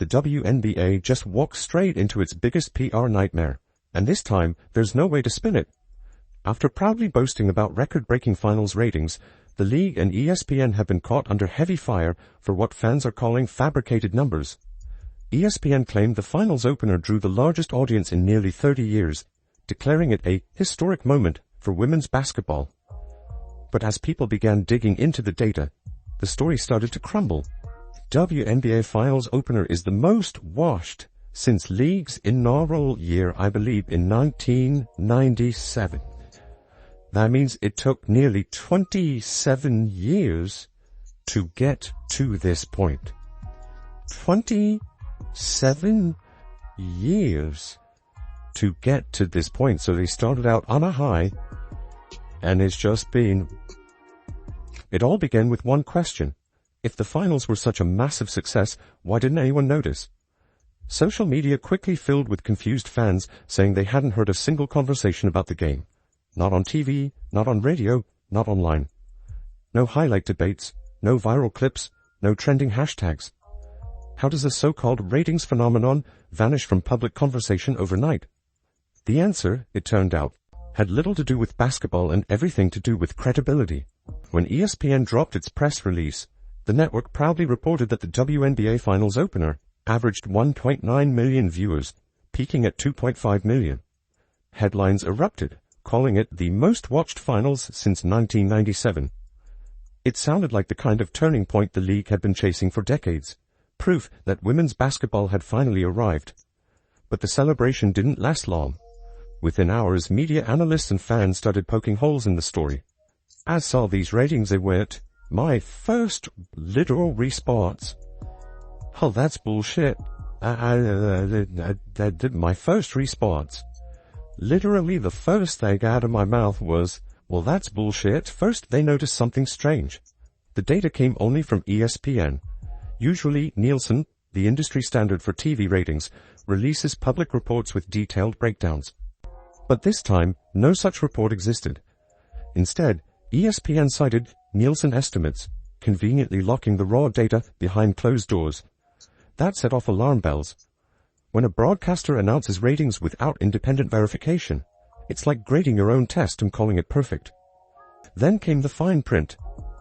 the WNBA just walked straight into its biggest PR nightmare, and this time, there's no way to spin it. After proudly boasting about record-breaking finals ratings, the league and ESPN have been caught under heavy fire for what fans are calling fabricated numbers. ESPN claimed the finals opener drew the largest audience in nearly 30 years, declaring it a historic moment for women's basketball. But as people began digging into the data, the story started to crumble. WNBA finals opener is the most watched since league's inaugural year, I believe, in 1997. That means it took nearly 27 years to get to this point. 27 years to get to this point. So they started out on a high, and it's just been... It all began with one question. If the finals were such a massive success, why didn't anyone notice? Social media quickly filled with confused fans saying they hadn't heard a single conversation about the game. Not on TV, not on radio, not online. No highlight debates, no viral clips, no trending hashtags. How does a so-called ratings phenomenon vanish from public conversation overnight? The answer, it turned out, had little to do with basketball and everything to do with credibility. When ESPN dropped its press release, the network proudly reported that the WNBA finals opener averaged 1.9 million viewers, peaking at 2.5 million. Headlines erupted, calling it the most watched finals since 1997. It sounded like the kind of turning point the league had been chasing for decades, proof that women's basketball had finally arrived. But the celebration didn't last long. Within hours, media analysts and fans started poking holes in the story. As saw these ratings, they went, my first literal response. Oh, that's bullshit. My first response. Literally the first thing out of my mouth was, well, that's bullshit. First, they noticed something strange. The data came only from ESPN. Usually, Nielsen, the industry standard for TV ratings, releases public reports with detailed breakdowns. But this time, no such report existed. Instead, ESPN cited Nielsen estimates, conveniently locking the raw data behind closed doors. That set off alarm bells. When a broadcaster announces ratings without independent verification, it's like grading your own test and calling it perfect. Then came the fine print,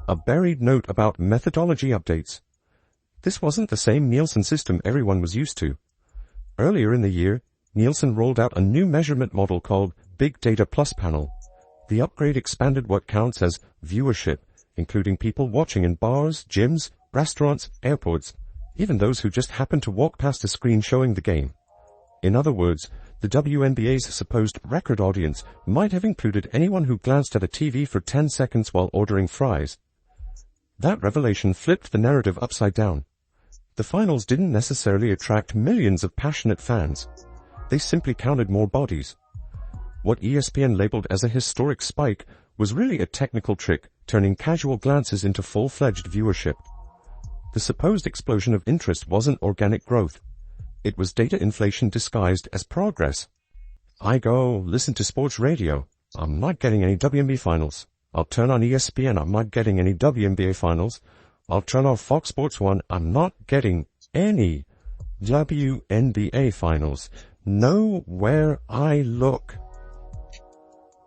a buried note about methodology updates. This wasn't the same Nielsen system everyone was used to. Earlier in the year, Nielsen rolled out a new measurement model called Big Data Plus Panel. The upgrade expanded what counts as viewership, including people watching in bars, gyms, restaurants, airports, even those who just happened to walk past a screen showing the game. In other words, the WNBA's supposed record audience might have included anyone who glanced at a TV for 10 seconds while ordering fries. That revelation flipped the narrative upside down. The finals didn't necessarily attract millions of passionate fans. They simply counted more bodies. What ESPN labeled as a historic spike was really a technical trick, turning casual glances into full-fledged viewership. The supposed explosion of interest wasn't organic growth. It was data inflation disguised as progress. I go listen to sports radio. I'm not getting any WNBA finals. I'll turn on ESPN. I'm not getting any WNBA finals. I'll turn off Fox Sports 1. I'm not getting any WNBA finals. Nowhere I look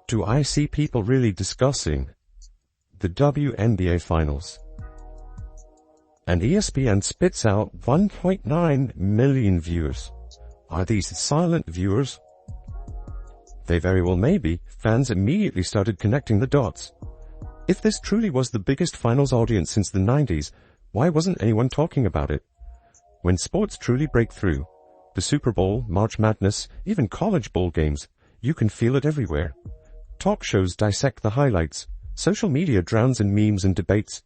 do I see people really discussing the WNBA finals. And ESPN spits out 1.9 million viewers. Are these silent viewers? They very well may be. Fans immediately started connecting the dots. If this truly was the biggest finals audience since the 90s, why wasn't anyone talking about it? When sports truly break through, the Super Bowl, March Madness, even college bowl games, you can feel it everywhere. Talk shows dissect the highlights. Social media drowns in memes and debates.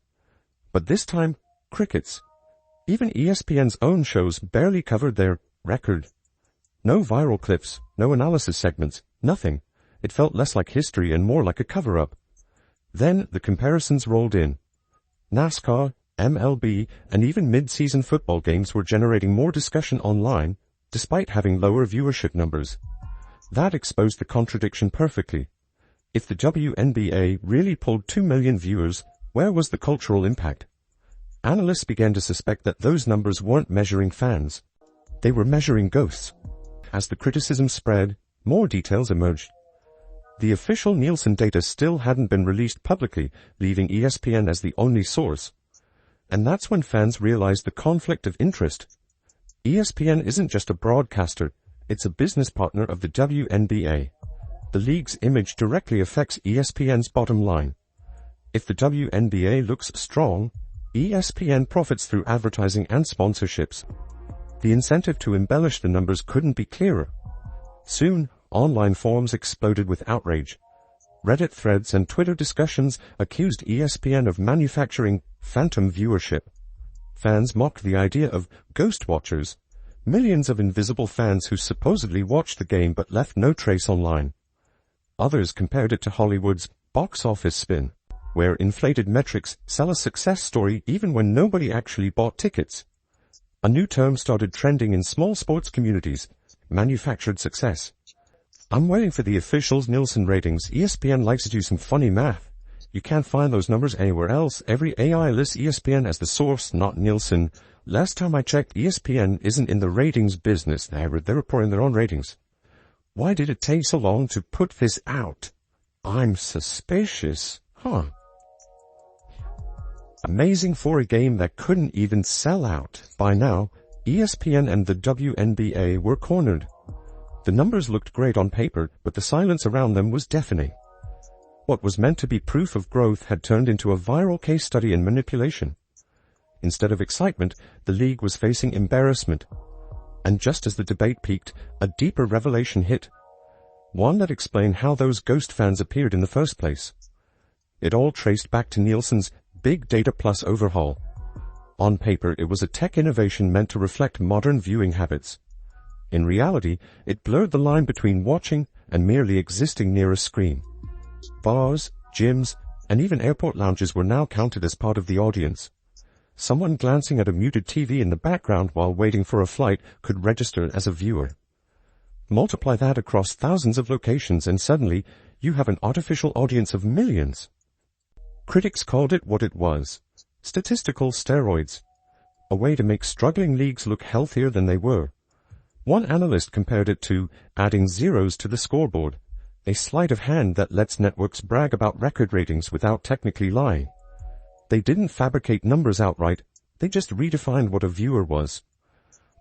But this time, crickets. Even ESPN's own shows barely covered their record. No viral clips, no analysis segments, nothing. It felt less like history and more like a cover-up. Then the comparisons rolled in. NASCAR, MLB, and even mid-season football games were generating more discussion online, despite having lower viewership numbers. That exposed the contradiction perfectly. If the WNBA really pulled 2 million viewers, where was the cultural impact? Analysts began to suspect that those numbers weren't measuring fans. They were measuring ghosts. As the criticism spread, more details emerged. The official Nielsen data still hadn't been released publicly, leaving ESPN as the only source. And that's when fans realized the conflict of interest. ESPN isn't just a broadcaster, it's a business partner of the WNBA. The league's image directly affects ESPN's bottom line. If the WNBA looks strong, ESPN profits through advertising and sponsorships. The incentive to embellish the numbers couldn't be clearer. Soon, online forums exploded with outrage. Reddit threads and Twitter discussions accused ESPN of manufacturing phantom viewership. Fans mocked the idea of ghost watchers, millions of invisible fans who supposedly watched the game but left no trace online. Others compared it to Hollywood's box office spin, where inflated metrics sell a success story even when nobody actually bought tickets. A new term started trending in small sports communities: manufactured success. I'm waiting for the official's Nielsen ratings. ESPN likes to do some funny math. You can't find those numbers anywhere else. Every AI lists ESPN as the source, not Nielsen. Last time I checked, ESPN isn't in the ratings business. They're reporting their own ratings. Why did it take so long to put this out? I'm suspicious. Amazing for a game that couldn't even sell out. By now, ESPN and the WNBA were cornered. The numbers looked great on paper, but the silence around them was deafening. What was meant to be proof of growth had turned into a viral case study in manipulation. Instead of excitement, the league was facing embarrassment. And just as the debate peaked, a deeper revelation hit. One that explained how those ghost fans appeared in the first place. It all traced back to Nielsen's Big Data Plus overhaul. On paper, it was a tech innovation meant to reflect modern viewing habits. In reality, it blurred the line between watching and merely existing near a screen. Bars, gyms, and even airport lounges were now counted as part of the audience. Someone glancing at a muted TV in the background while waiting for a flight could register as a viewer. Multiply that across thousands of locations and suddenly you have an artificial audience of millions. Critics called it what it was: statistical steroids. A way to make struggling leagues look healthier than they were. One analyst compared it to adding zeros to the scoreboard, a sleight of hand that lets networks brag about record ratings without technically lying. They didn't fabricate numbers outright, they just redefined what a viewer was.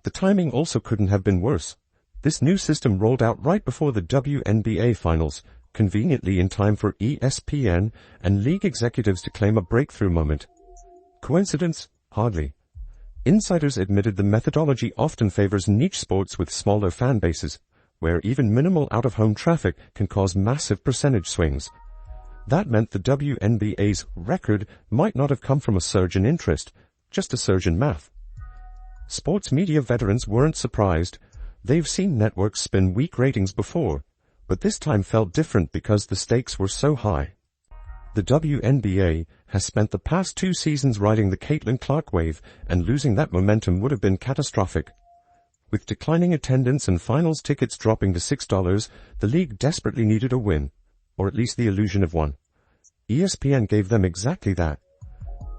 The timing also couldn't have been worse. This new system rolled out right before the WNBA finals, conveniently in time for ESPN and league executives to claim a breakthrough moment. Coincidence? Hardly. Insiders admitted the methodology often favors niche sports with smaller fan bases, where even minimal out-of-home traffic can cause massive percentage swings. That meant the WNBA's record might not have come from a surge in interest, just a surge in math. Sports media veterans weren't surprised. They've seen networks spin weak ratings before, but this time felt different because the stakes were so high. The WNBA has spent the past 2 seasons riding the Caitlin Clark wave, and losing that momentum would have been catastrophic. With declining attendance and finals tickets dropping to $6, the league desperately needed a win, or at least the illusion of one. ESPN gave them exactly that.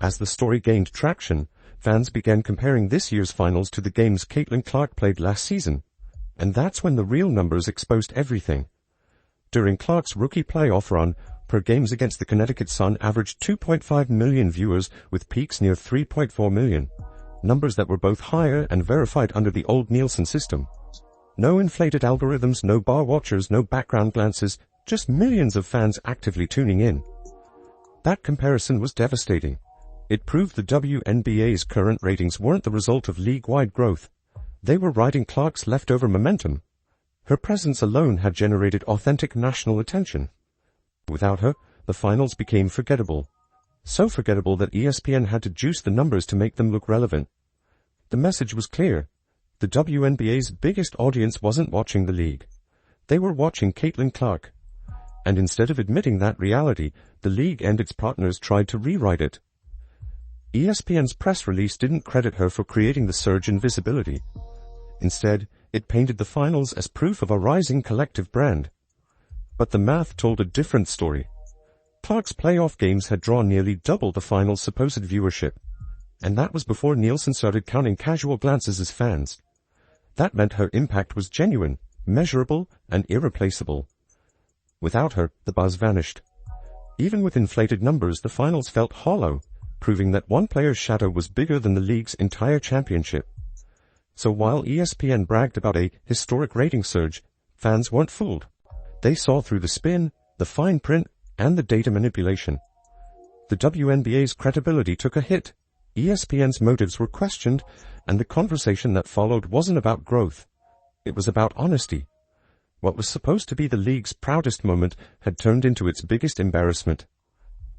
As the story gained traction, fans began comparing this year's finals to the games Caitlin Clark played last season, and that's when the real numbers exposed everything. During Clark's rookie playoff run, per games against the Connecticut Sun averaged 2.5 million viewers with peaks near 3.4 million, numbers that were both higher and verified under the old Nielsen system. No inflated algorithms, no bar watchers, no background glances, just millions of fans actively tuning in. That comparison was devastating. It proved the WNBA's current ratings weren't the result of league-wide growth. They were riding Clark's leftover momentum. Her presence alone had generated authentic national attention. Without her, the finals became forgettable. So forgettable that ESPN had to juice the numbers to make them look relevant. The message was clear. The WNBA's biggest audience wasn't watching the league. They were watching Caitlin Clark. And instead of admitting that reality, the league and its partners tried to rewrite it. ESPN's press release didn't credit her for creating the surge in visibility. Instead, it painted the finals as proof of a rising collective brand. But the math told a different story. Clark's playoff games had drawn nearly double the finals' supposed viewership. And that was before Nielsen started counting casual glances as fans. That meant her impact was genuine, measurable, and irreplaceable. Without her, the buzz vanished. Even with inflated numbers, the finals felt hollow, proving that one player's shadow was bigger than the league's entire championship. So while ESPN bragged about a historic rating surge, fans weren't fooled. They saw through the spin, the fine print, and the data manipulation. The WNBA's credibility took a hit, ESPN's motives were questioned, and the conversation that followed wasn't about growth. It was about honesty. What was supposed to be the league's proudest moment had turned into its biggest embarrassment.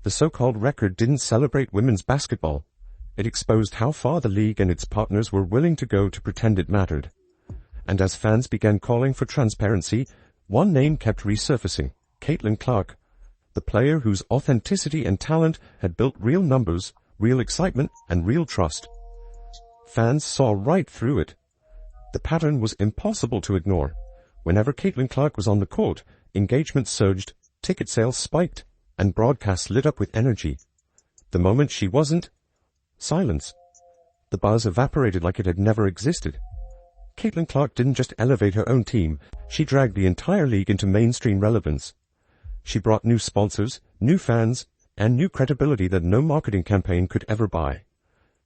The so-called record didn't celebrate women's basketball. It exposed how far the league and its partners were willing to go to pretend it mattered. And as fans began calling for transparency, one name kept resurfacing: Caitlin Clark, the player whose authenticity and talent had built real numbers, real excitement, and real trust. Fans saw right through it. The pattern was impossible to ignore. Whenever Caitlin Clark was on the court, engagement surged, ticket sales spiked, and broadcasts lit up with energy. The moment she wasn't, silence. The buzz evaporated like it had never existed. Caitlin Clark didn't just elevate her own team, she dragged the entire league into mainstream relevance. She brought new sponsors, new fans, and new credibility that no marketing campaign could ever buy.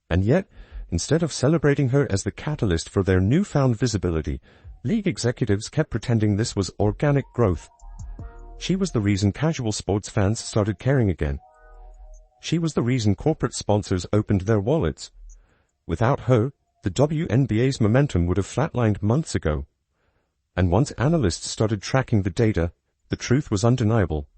And yet, instead of celebrating her as the catalyst for their newfound visibility, league executives kept pretending this was organic growth. She was the reason casual sports fans started caring again. She was the reason corporate sponsors opened their wallets. Without her, the WNBA's momentum would have flatlined months ago. And once analysts started tracking the data, the truth was undeniable.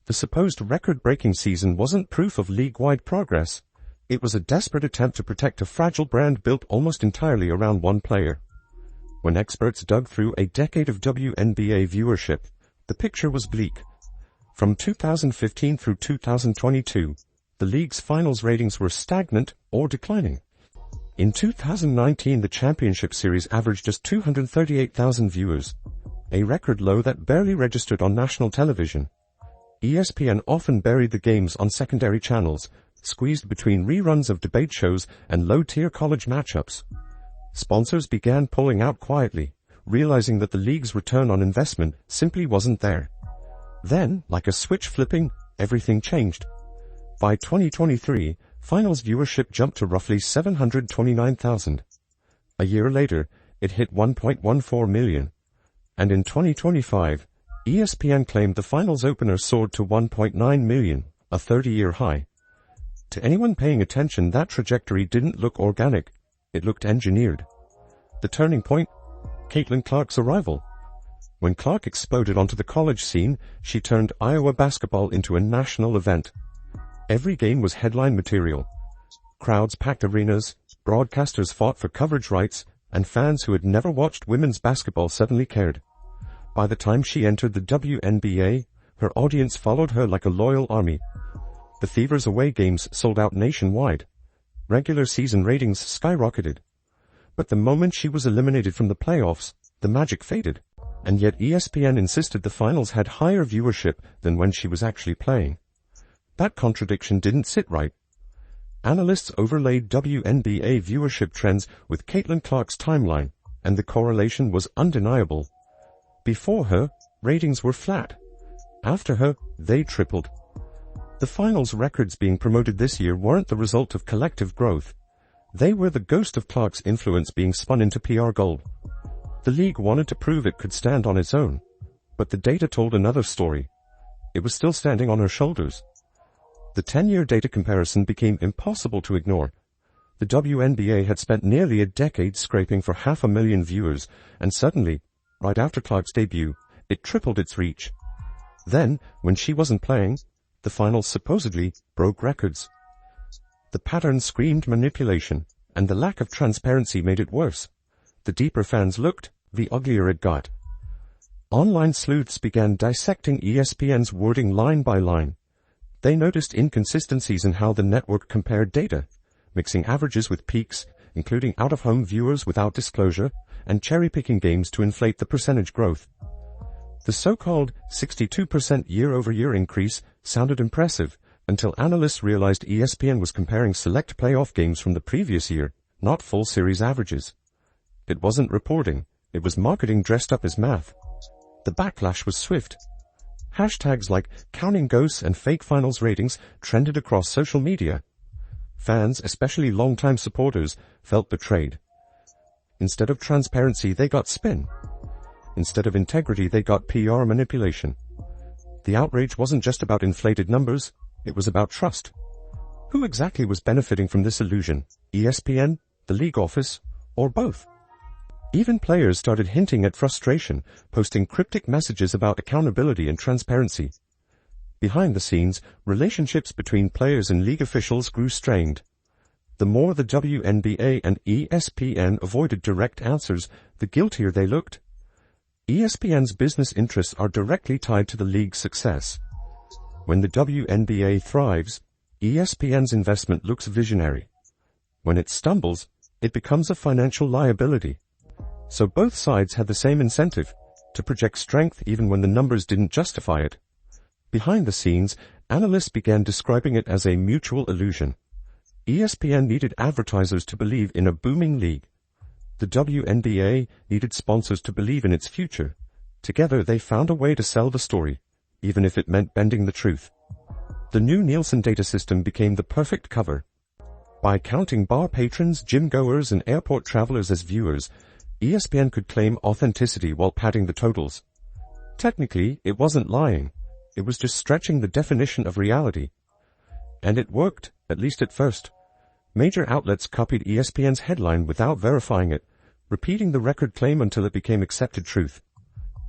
The supposed record-breaking season wasn't proof of league-wide progress. It was a desperate attempt to protect a fragile brand built almost entirely around one player. When experts dug through a decade of WNBA viewership, the picture was bleak. From 2015 through 2022, the league's finals ratings were stagnant or declining. In 2019, the championship series averaged just 238,000 viewers, a record low that barely registered on national television. ESPN often buried the games on secondary channels, squeezed between reruns of debate shows and low-tier college matchups. Sponsors began pulling out quietly, realizing that the league's return on investment simply wasn't there. Then, like a switch flipping, everything changed. By 2023, finals viewership jumped to roughly 729,000. A year later, it hit 1.14 million. And in 2025, ESPN claimed the finals opener soared to 1.9 million, a 30-year high. To anyone paying attention, that trajectory didn't look organic. It looked engineered. The turning point? Caitlin Clark's arrival. When Clark exploded onto the college scene, she turned Iowa basketball into a national event. Every game was headline material. Crowds packed arenas, broadcasters fought for coverage rights, and fans who had never watched women's basketball suddenly cared. By the time she entered the WNBA, her audience followed her like a loyal army. The Fever's away games sold out nationwide. Regular season ratings skyrocketed. But the moment she was eliminated from the playoffs, the magic faded. And yet ESPN insisted the finals had higher viewership than when she was actually playing. That contradiction didn't sit right. Analysts overlaid WNBA viewership trends with Caitlin Clark's timeline, and the correlation was undeniable. Before her, ratings were flat. After her, they tripled. The finals records being promoted this year weren't the result of collective growth. They were the ghost of Clark's influence being spun into PR gold. The league wanted to prove it could stand on its own. But the data told another story. It was still standing on her shoulders. The 10-year data comparison became impossible to ignore. The WNBA had spent nearly a decade scraping for 500,000 viewers, and suddenly, right after Clark's debut, it tripled its reach. Then, when she wasn't playing, the finals supposedly broke records. The pattern screamed manipulation, and the lack of transparency made it worse. The deeper fans looked, the uglier it got. Online sleuths began dissecting ESPN's wording line by line. They noticed inconsistencies in how the network compared data, mixing averages with peaks, including out-of-home viewers without disclosure, and cherry-picking games to inflate the percentage growth. The so-called 62% year-over-year increase sounded impressive until analysts realized ESPN was comparing select playoff games from the previous year, not full series averages. It wasn't reporting, it was marketing dressed up as math. The backlash was swift. Hashtags like counting ghosts and fake finals ratings trended across social media. Fans, especially longtime supporters, felt betrayed. Instead of transparency, they got spin. Instead of integrity, they got PR manipulation. The outrage wasn't just about inflated numbers, it was about trust. Who exactly was benefiting from this illusion? ESPN, the league office, or both? Even players started hinting at frustration, posting cryptic messages about accountability and transparency. Behind the scenes, relationships between players and league officials grew strained. The more the WNBA and ESPN avoided direct answers, the guiltier they looked. ESPN's business interests are directly tied to the league's success. When the WNBA thrives, ESPN's investment looks visionary. When it stumbles, it becomes a financial liability. So both sides had the same incentive, to project strength even when the numbers didn't justify it. Behind the scenes, analysts began describing it as a mutual illusion. ESPN needed advertisers to believe in a booming league. The WNBA needed sponsors to believe in its future. Together they found a way to sell the story, even if it meant bending the truth. The new Nielsen data system became the perfect cover. By counting bar patrons, gym-goers, and airport travelers as viewers, ESPN could claim authenticity while padding the totals. Technically, it wasn't lying. It was just stretching the definition of reality. And it worked, at least at first. Major outlets copied ESPN's headline without verifying it, repeating the record claim until it became accepted truth.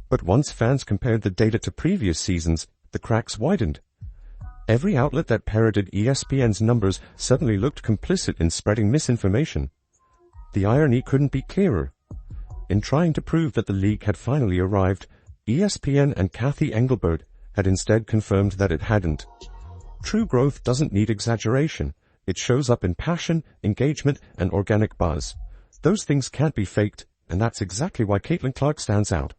But once fans compared the data to previous seasons, the cracks widened. Every outlet that parroted ESPN's numbers suddenly looked complicit in spreading misinformation. The irony couldn't be clearer. In trying to prove that the league had finally arrived, ESPN and Kathy Engelbert had instead confirmed that it hadn't. True growth doesn't need exaggeration. It shows up in passion, engagement, and organic buzz. Those things can't be faked, and that's exactly why Caitlin Clark stands out.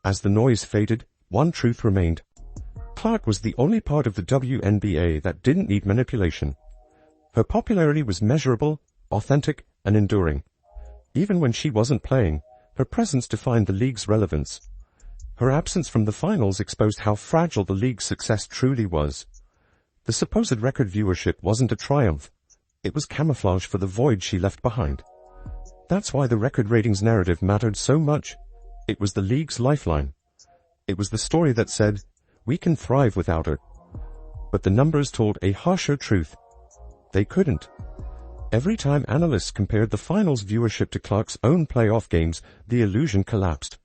As the noise faded, one truth remained. Clark was the only part of the WNBA that didn't need manipulation. Her popularity was measurable, authentic, and enduring. Even when she wasn't playing, her presence defined the league's relevance. Her absence from the finals exposed how fragile the league's success truly was. The supposed record viewership wasn't a triumph. It was camouflage for the void she left behind. That's why the record ratings narrative mattered so much. It was the league's lifeline. It was the story that said, we can thrive without her. But the numbers told a harsher truth. They couldn't. Every time analysts compared the finals viewership to Clark's own playoff games, the illusion collapsed.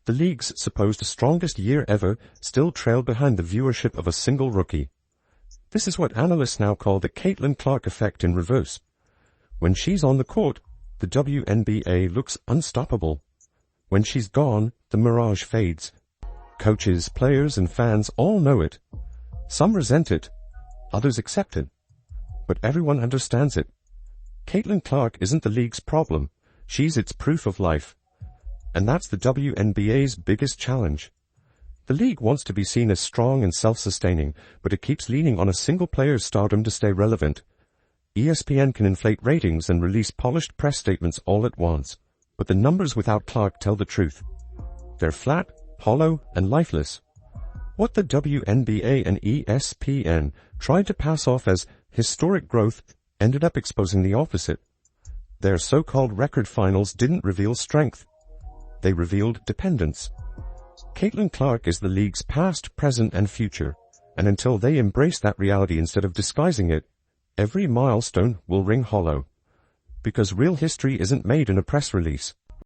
The league's supposed strongest year ever still trailed behind the viewership of a single rookie. This is what analysts now call the Caitlin Clark effect in reverse. When she's on the court, the WNBA looks unstoppable. When she's gone, the mirage fades. Coaches, players, and fans all know it. Some resent it, others accept it. But everyone understands it. Caitlin Clark isn't the league's problem. She's its proof of life. And that's the WNBA's biggest challenge. The league wants to be seen as strong and self-sustaining, but it keeps leaning on a single player's stardom to stay relevant. ESPN can inflate ratings and release polished press statements all at once, but the numbers without Clark tell the truth. They're flat, hollow, and lifeless. What the WNBA and ESPN tried to pass off as historic growth ended up exposing the opposite. Their so-called record finals didn't reveal strength. They revealed dependence. Caitlin Clark is the league's past, present, and future, and until they embrace that reality instead of disguising it, every milestone will ring hollow. Because real history isn't made in a press release.